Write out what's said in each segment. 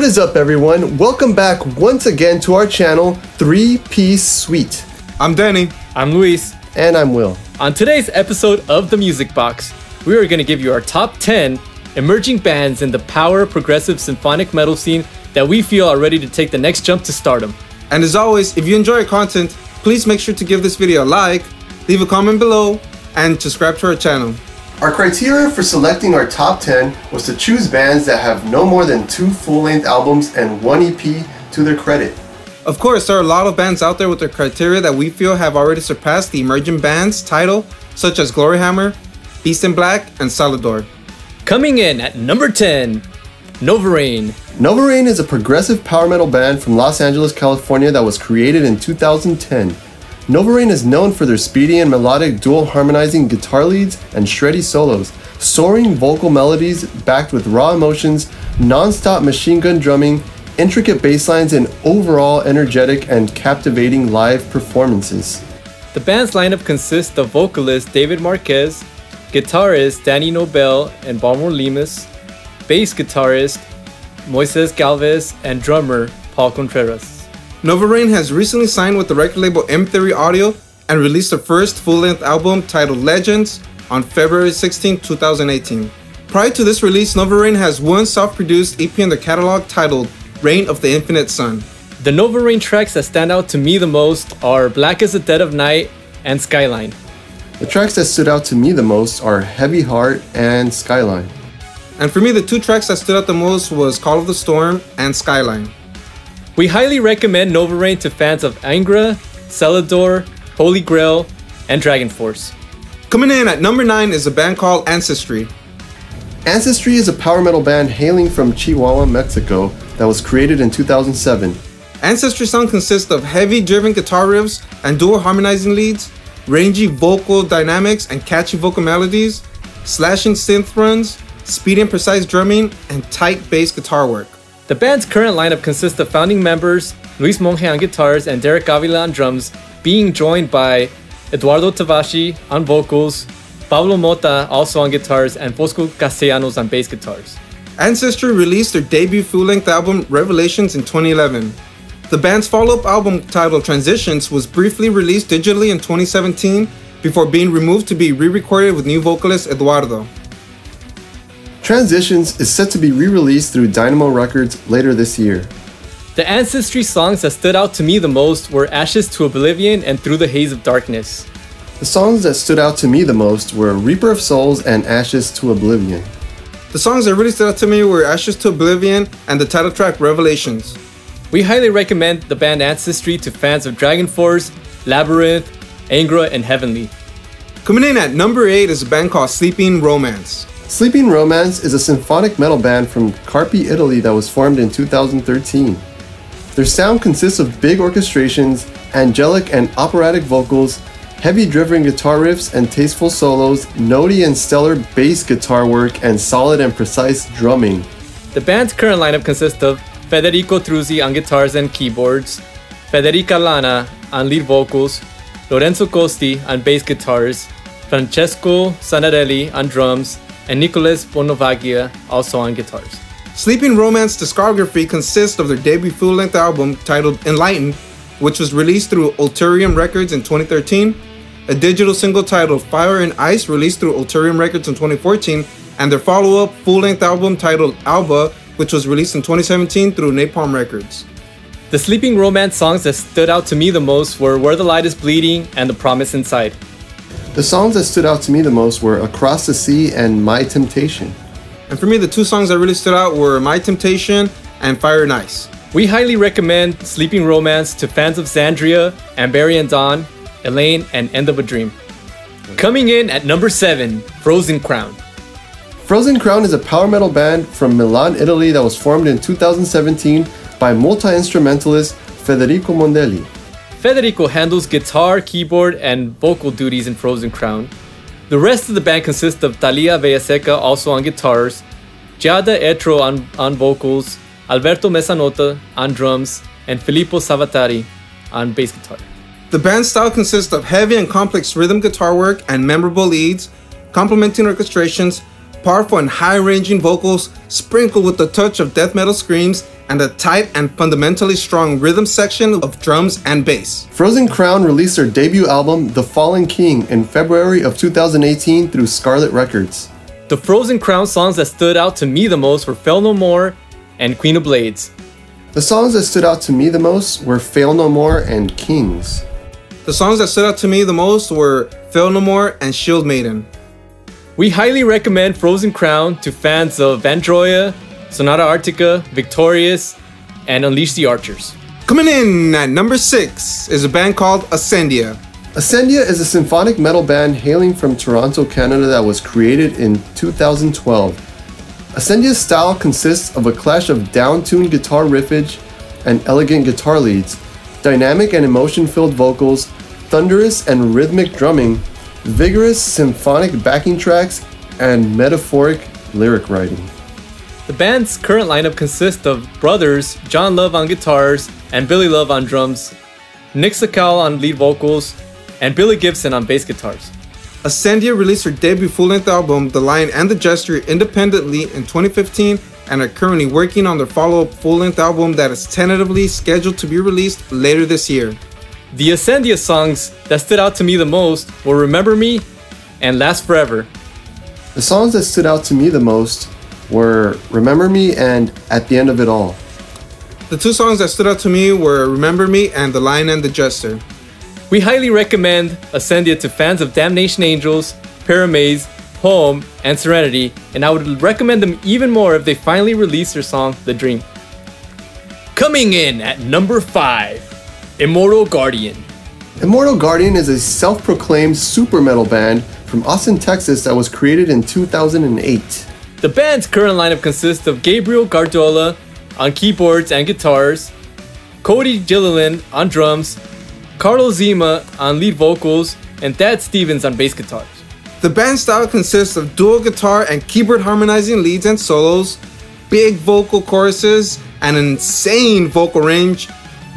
is up, everyone? Welcome back once again to our channel, 3-Piece Suite. I'm Danny. I'm Luis. And I'm Will. On today's episode of The Music Box, we are going to give you our top 10 emerging bands in the power progressive symphonic metal scene that we feel are ready to take the next jump to stardom. And as always, if you enjoy our content, please make sure to give this video a like, leave a comment below, and subscribe to our channel. Our criteria for selecting our top 10 was to choose bands that have no more than 2 full-length albums and 1 EP to their credit. Of course, there are a lot of bands out there with their criteria that we feel have already surpassed the emerging bands title, such as Gloryhammer, Beast in Black, and Salvador. Coming in at number 10, Novarain. Novarain is a progressive power metal band from Los Angeles, California that was created in 2010. Novarain is known for their speedy and melodic dual harmonizing guitar leads and shreddy solos, soaring vocal melodies backed with raw emotions, non-stop machine gun drumming, intricate bass lines, and overall energetic and captivating live performances. The band's lineup consists of vocalist David Marquez, guitarist Danny Nobel and Balmore Lemus, bass guitarist Moises Galvez, and drummer Paul Contreras. Novarain has recently signed with the record label M Theory Audio and released their first full-length album titled Legends on February 16, 2018. Prior to this release, Novarain has one self-produced EP in their catalog titled Reign of the Infinite Sun. The Novarain tracks that stand out to me the most are Black as the Dead of Night and Skyline. The tracks that stood out to me the most are Heavy Heart and Skyline. And for me, the two tracks that stood out the most was Call of the Storm and Skyline. We highly recommend Novarain to fans of Angra, Celador, Holy Grail, and Dragon Force. Coming in at number 9 is a band called Ancestry. Ancestry is a power metal band hailing from Chihuahua, Mexico that was created in 2007. Ancestry sound consists of heavy driven guitar riffs and dual harmonizing leads, rangy vocal dynamics and catchy vocal melodies, slashing synth runs, speedy and precise drumming, and tight bass guitar work. The band's current lineup consists of founding members Luis Monge on guitars and Derek Avila on drums, being joined by Eduardo Tavashi on vocals, Pablo Mota also on guitars, and Fosco Castellanos on bass guitars. Ancestry released their debut full-length album Revelations in 2011. The band's follow-up album titled Transitions was briefly released digitally in 2017 before being removed to be re-recorded with new vocalist Eduardo. Transitions is set to be re-released through Dynamo Records later this year. The Ancestry songs that stood out to me the most were Ashes to Oblivion and Through the Haze of Darkness. The songs that stood out to me the most were Reaper of Souls and Ashes to Oblivion. The songs that really stood out to me were Ashes to Oblivion and the title track Revelations. We highly recommend the band Ancestry to fans of Dragon Force, Labyrinth, Angra, and Heavenly. Coming in at number 8 is a band called Sleeping Romance. Sleeping Romance is a symphonic metal band from Carpi, Italy that was formed in 2013. Their sound consists of big orchestrations, angelic and operatic vocals, heavy-driven guitar riffs and tasteful solos, notey and stellar bass guitar work, and solid and precise drumming. The band's current lineup consists of Federico Truzzi on guitars and keyboards, Federica Lana on lead vocals, Lorenzo Costi on bass guitars, Francesco Sanarelli on drums, and Nicolas Bonovaglia also on guitars. Sleeping Romance discography consists of their debut full-length album titled Enlightened, which was released through Ulterium Records in 2013, a digital single titled Fire and Ice released through Ulterium Records in 2014, and their follow-up full-length album titled Alba, which was released in 2017 through Napalm Records. The Sleeping Romance songs that stood out to me the most were Where the Light is Bleeding and The Promise Inside. The songs that stood out to me the most were Across the Sea and My Temptation. And for me, the two songs that really stood out were My Temptation and Fire and Ice. We highly recommend Sleeping Romance to fans of Xandria, Amberi and Dawn, Elaine, and End of a Dream. Coming in at number 7, Frozen Crown. Frozen Crown is a power metal band from Milan, Italy that was formed in 2017 by multi-instrumentalist Federico Mondelli. Federico handles guitar, keyboard, and vocal duties in Frozen Crown. The rest of the band consists of Talia Villaseca also on guitars, Giada Etro on vocals, Alberto Mesanota on drums, and Filippo Savatari on bass guitar. The band's style consists of heavy and complex rhythm guitar work and memorable leads, complementing orchestrations, powerful and high-ranging vocals sprinkled with a touch of death metal screams, and a tight and fundamentally strong rhythm section of drums and bass. Frozen Crown released their debut album, The Fallen King, in February of 2018 through Scarlet Records. The Frozen Crown songs that stood out to me the most were Fail No More and Queen of Blades. The songs that stood out to me the most were Fail No More and Kings. The songs that stood out to me the most were Fail No More and Shield Maiden. We highly recommend Frozen Crown to fans of Androia, Sonata Arctica, Victorious, and Unleash the Archers. Coming in at number 6 is a band called Ascendia. Ascendia is a symphonic metal band hailing from Toronto, Canada that was created in 2012. Ascendia's style consists of a clash of down-tuned guitar riffage and elegant guitar leads, dynamic and emotion-filled vocals, thunderous and rhythmic drumming, vigorous symphonic backing tracks, and metaphoric lyric writing. The band's current lineup consists of brothers John Love on guitars and Billy Love on drums, Nick Sakal on lead vocals, and Billy Gibson on bass guitars. Ascendia released their debut full-length album, The Lion and the Jester, independently in 2015 and are currently working on their follow-up full-length album that is tentatively scheduled to be released later this year. The Ascendia songs that stood out to me the most were Remember Me and Last Forever. The songs that stood out to me the most were Remember Me and At the End of It All. The two songs that stood out to me were Remember Me and The Lion and the Jester. We highly recommend Ascendia to fans of Damnation Angels, Paramaze, Poem, and Serenity, and I would recommend them even more if they finally release their song, The Dream. Coming in at number 5, Immortal Guardian. Immortal Guardian is a self-proclaimed super metal band from Austin, Texas that was created in 2008. The band's current lineup consists of Gabriel Gardola on keyboards and guitars, Cody Gilliland on drums, Carlos Zima on lead vocals, and Thad Stevens on bass guitars. The band style consists of dual guitar and keyboard harmonizing leads and solos, big vocal choruses, an insane vocal range,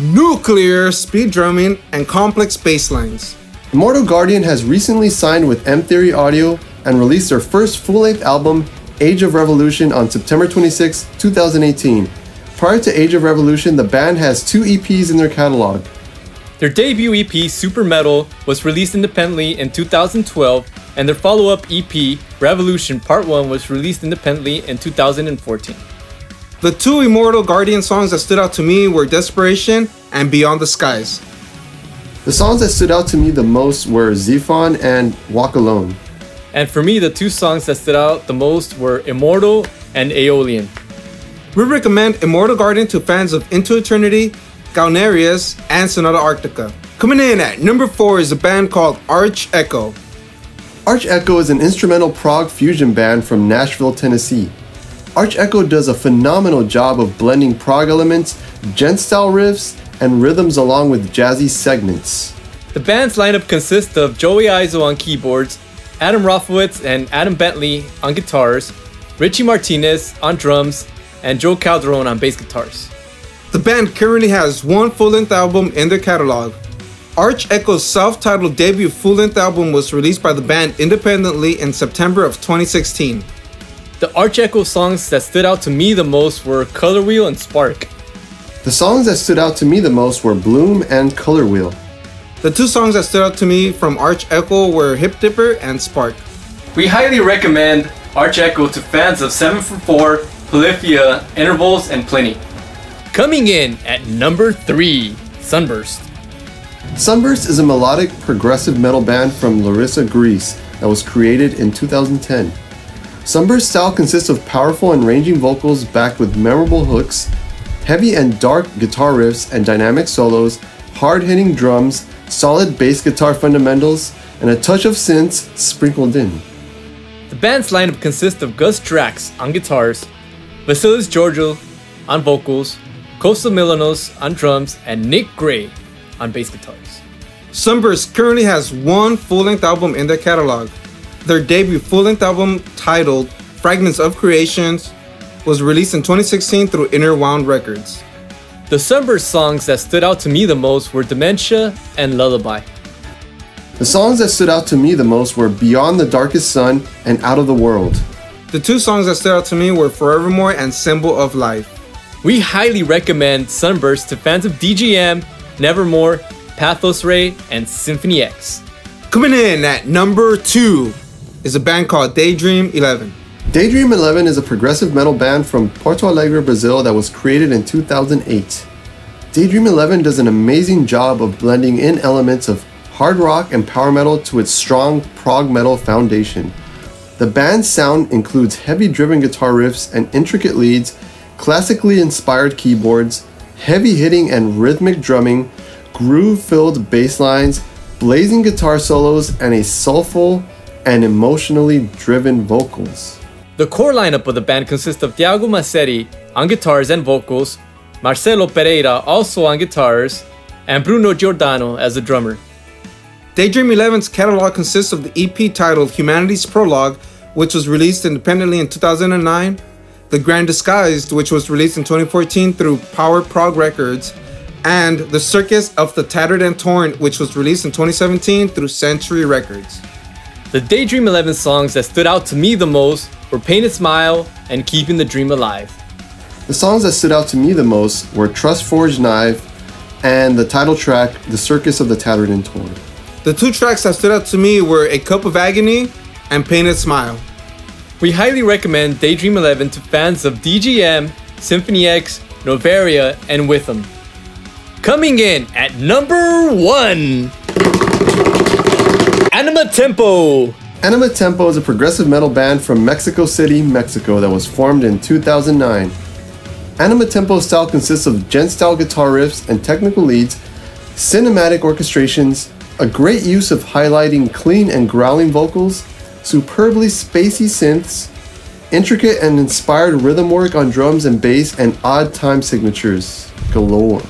nuclear speed drumming, and complex bass lines. Immortal Guardian has recently signed with M Theory Audio and released their first full-length album, Age of Revolution, on September 26, 2018. Prior to Age of Revolution, the band has 2 EPs in their catalog. Their debut EP, Super Metal, was released independently in 2012, and their follow-up EP, Revolution Part 1, was released independently in 2014. The 2 Immortal Guardian songs that stood out to me were Desperation and Beyond the Skies. The songs that stood out to me the most were Zephon and Walk Alone. And for me, the 2 songs that stood out the most were Immortal and Aeolian. We recommend Immortal Guardian to fans of Into Eternity, Gaunarius, and Sonata Arctica. Coming in at number 4 is a band called Arch Echo. Arch Echo is an instrumental prog fusion band from Nashville, Tennessee. Arch Echo does a phenomenal job of blending prog elements, gent-style riffs, and rhythms along with jazzy segments. The band's lineup consists of Joey Izo on keyboards, Adam Rofowitz and Adam Bentley on guitars, Richie Martinez on drums, and Joe Calderon on bass guitars. The band currently has 1 full-length album in their catalog. Arch Echo's self-titled debut full-length album was released by the band independently in September of 2016. The Arch Echo songs that stood out to me the most were Color Wheel and Spark. The songs that stood out to me the most were Bloom and Color Wheel. The 2 songs that stood out to me from Arch Echo were Hip Dipper and Spark. We highly recommend Arch Echo to fans of 7 for 4, Polyphia, Intervals, and Pliny. Coming in at number 3, Sunburst. Sunburst is a melodic progressive metal band from Larissa, Greece that was created in 2010. Sunburst style consists of powerful and ranging vocals backed with memorable hooks, heavy and dark guitar riffs and dynamic solos, hard-hitting drums, solid bass guitar fundamentals, and a touch of synths sprinkled in. The band's lineup consists of Gus Drax on guitars, Vasilis Georgiou on vocals, Costa Milanos on drums, and Nick Gray on bass guitars. Sunburst currently has 1 full-length album in their catalog. Their debut full-length album, titled Fragments of Creations, was released in 2016 through Inner Wound Records. The Sunburst songs that stood out to me the most were Dementia and Lullaby. The songs that stood out to me the most were Beyond the Darkest Sun and Out of the World. The 2 songs that stood out to me were Forevermore and Symbol of Life. We highly recommend Sunburst to fans of DGM, Nevermore, Pathos Ray, and Symphony X. Coming in at number 2 is a band called Daydream 11. Daydream 11 is a progressive metal band from Porto Alegre, Brazil that was created in 2008. Daydream 11 does an amazing job of blending in elements of hard rock and power metal to its strong prog metal foundation. The band's sound includes heavy-driven guitar riffs and intricate leads, classically inspired keyboards, heavy-hitting and rhythmic drumming, groove-filled bass lines, blazing guitar solos, and a soulful and emotionally driven vocals. The core lineup of the band consists of Thiago Massetti on guitars and vocals, Marcelo Pereira also on guitars, and Bruno Giordano as the drummer. Daydream 11's catalog consists of the EP titled Humanity's Prologue, which was released independently in 2009, The Grand Disguised, which was released in 2014 through Power Prog Records, and The Circus of the Tattered and Torn, which was released in 2017 through Century Records. The Daydream 11 songs that stood out to me the most were Painted Smile and Keeping the Dream Alive. The songs that stood out to me the most were Trust Forged Knife and the title track, The Circus of the Tattered and Torn. The 2 tracks that stood out to me were A Cup of Agony and Painted Smile. We highly recommend Daydream 11 to fans of DGM, Symphony X, Novaria, and Witham. Coming in at number 1, Anima Tempo. Anima Tempo is a progressive metal band from Mexico City, Mexico that was formed in 2009. Anima Tempo's style consists of gent-style guitar riffs and technical leads, cinematic orchestrations, a great use of highlighting clean and growling vocals, superbly spacey synths, intricate and inspired rhythm work on drums and bass, and odd time signatures galore.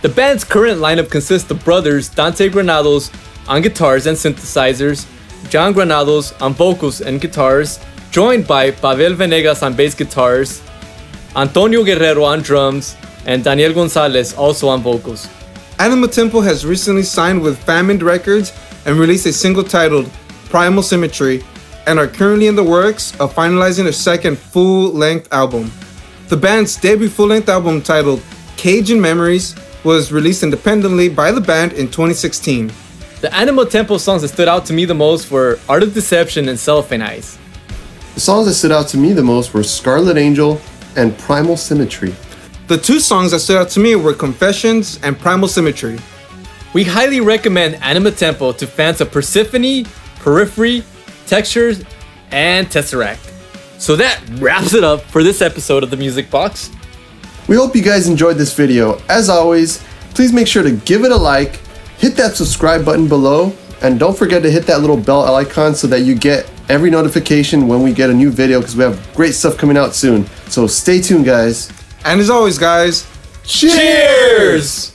The band's current lineup consists of brothers Dante Granados on guitars and synthesizers, John Granados on vocals and guitars, joined by Pavel Venegas on bass guitars, Antonio Guerrero on drums, and Daniel Gonzalez also on vocals. Anima Tempo has recently signed with Famined Records and released a single titled Primal Symmetry, and are currently in the works of finalizing a second full-length album. The band's debut full-length album titled Cajun Memories was released independently by the band in 2016. The Anima Tempo songs that stood out to me the most were Art of Deception and Cellophane Eyes. The songs that stood out to me the most were Scarlet Angel and Primal Symmetry. The 2 songs that stood out to me were Confessions and Primal Symmetry. We highly recommend Anima Tempo to fans of Persephone, Periphery, Textures, and Tesseract. So that wraps it up for this episode of The Music Box. We hope you guys enjoyed this video. As always, please make sure to give it a like, hit that subscribe button below, and don't forget to hit that little bell icon so that you get every notification when we get a new video, because we have great stuff coming out soon. So stay tuned, guys. And as always, guys, Cheers!